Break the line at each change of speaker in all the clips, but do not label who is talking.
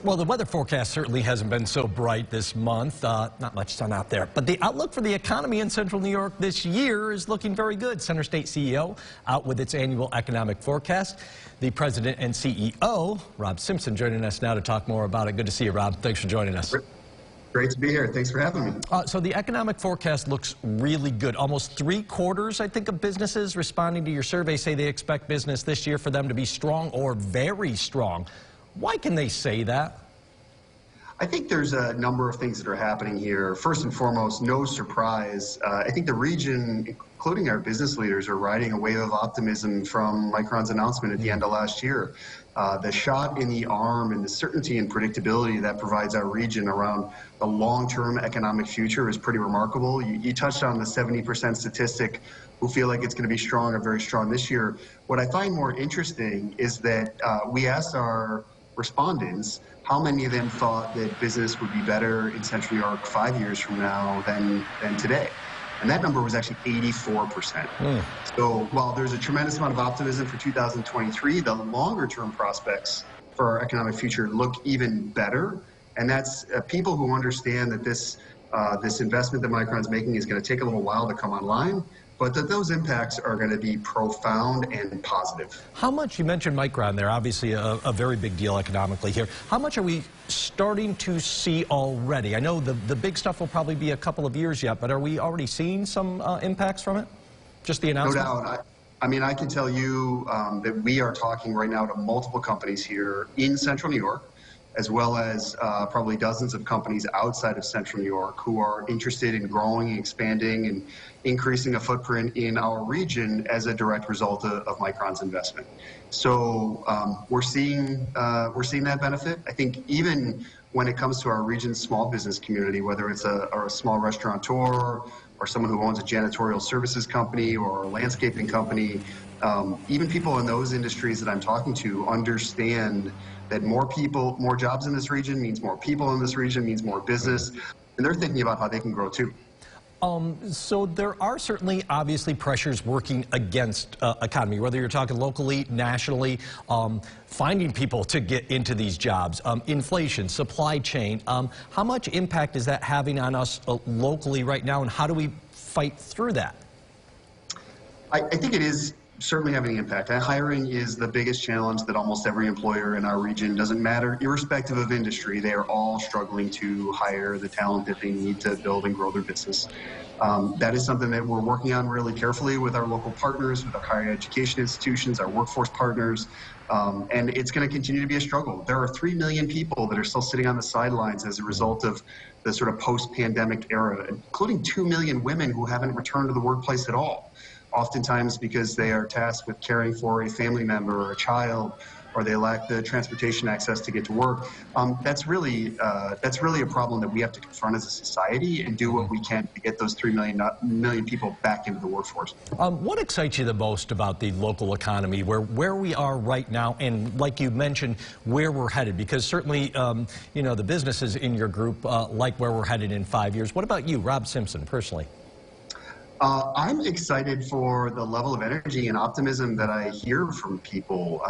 Well, the weather forecast certainly hasn't been so bright this month. Not much sun out there. But the outlook for the economy in central New York this year is looking very good. Centerstate CEO out with its annual economic forecast. The president and CEO, Rob Simpson, joining us now to talk more about it. Good to see you, Rob. Thanks for joining us.
Great to be here. Thanks for having me.
So the economic forecast looks really good. Almost 3/4, I think, of businesses responding to your survey say they expect business this year for them to be strong or very strong. Why can they say that?
I think there's a number of things that are happening here. First and foremost, no surprise. I think the region, including our business leaders, are riding a wave of optimism from Micron's announcement at the end of last year. The shot in the arm and the certainty and predictability that provides our region around the long-term economic future is pretty remarkable. You touched on the 70% statistic who feel like it's going to be strong or very strong this year. What I find more interesting is that we asked our respondents how many of them thought that business would be better in Central New York 5 years from now than today. And that number was actually 84%. So while there's a tremendous amount of optimism for 2023, the longer term prospects for our economic future look even better. And that's people who understand that this investment that Micron's making is going to take a little while to come online, but that those impacts are going to be profound and positive.
How much, you mentioned Micron there, obviously a very big deal economically here. How much are we starting to see already? I know the big stuff will probably be a couple of years yet, but are we already seeing some impacts from it? Just the announcement?
No doubt. I mean, I can tell you that we are talking right now to multiple companies here in Central New York, as well as probably dozens of companies outside of Central New York who are interested in growing, expanding, and increasing a footprint in our region as a direct result of Micron's investment. So we're seeing that benefit. I think even when it comes to our region's small business community, whether it's a small restaurateur or someone who owns a janitorial services company or a landscaping company, even people in those industries that I'm talking to understand that more people, more jobs in this region means more people in this region, means more business, and they're thinking about how they can grow too.
So there are certainly obviously pressures working against economy, whether you're talking locally, nationally, finding people to get into these jobs, inflation, supply chain. How much impact is that having on us locally right now, and how do we fight through that?
I think it is certainly having an impact. Hiring is the biggest challenge that almost every employer in our region, doesn't matter, irrespective of industry, they are all struggling to hire the talent that they need to build and grow their business. That is something that we're working on really carefully with our local partners, with our higher education institutions, our workforce partners, and it's going to continue to be a struggle. There are 3 million people that are still sitting on the sidelines as a result of the sort of post-pandemic era, including 2 million women who haven't returned to the workplace at all. Oftentimes because they are tasked with caring for a family member or a child, or they lack the transportation access to get to work. That's really a problem that we have to confront as a society and do what we can to get those 3 million people back into the workforce.
What excites you the most about the local economy, where we are right now, and like you mentioned, where we're headed? Because certainly, you know, the businesses in your group like where we're headed in 5 years. What about you, Rob Simpson, personally?
I'm excited for the level of energy and optimism that I hear from people.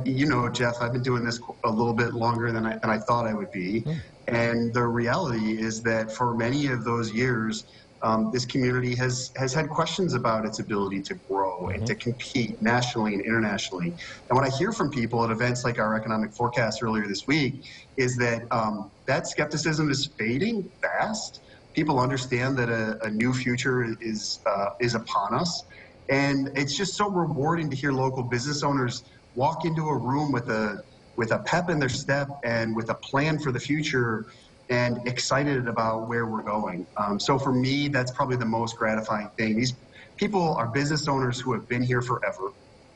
You know, Jeff, I've been doing this a little bit longer than I thought I would be. And the reality is that for many of those years, this community has had questions about its ability to grow and to compete nationally and internationally. And what I hear from people at events like our economic forecast earlier this week is that that skepticism is fading fast. People understand that a new future is upon us, and it's just so rewarding to hear local business owners walk into a room with a pep in their step and with a plan for the future and excited about where we're going. So for me, that's probably the most gratifying thing. These people are business owners who have been here forever.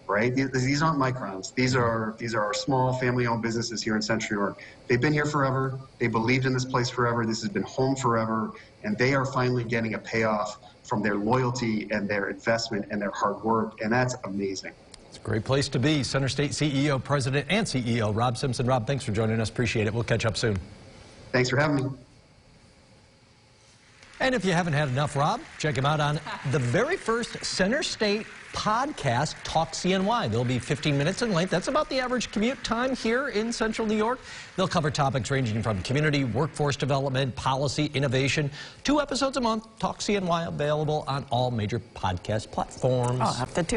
Right? These aren't Microns. These are our small family-owned businesses here in Central New York. They've been here forever. They believed in this place forever. This has been home forever, and they are finally getting a payoff from their loyalty and their investment and their hard work, and that's amazing.
It's a great place to be. Centerstate CEO, President and CEO, Rob Simpson. Rob, thanks for joining us. Appreciate it. We'll catch up soon.
Thanks for having me.
And if you haven't had enough, Rob, check him out on the very first Centerstate podcast, Talk CNY. They'll be 15 minutes in length. That's about the average commute time here in central New York. They'll cover topics ranging from community, workforce development, policy, innovation. 2 episodes a month. Talk CNY available on all major podcast platforms.
I'll have to tune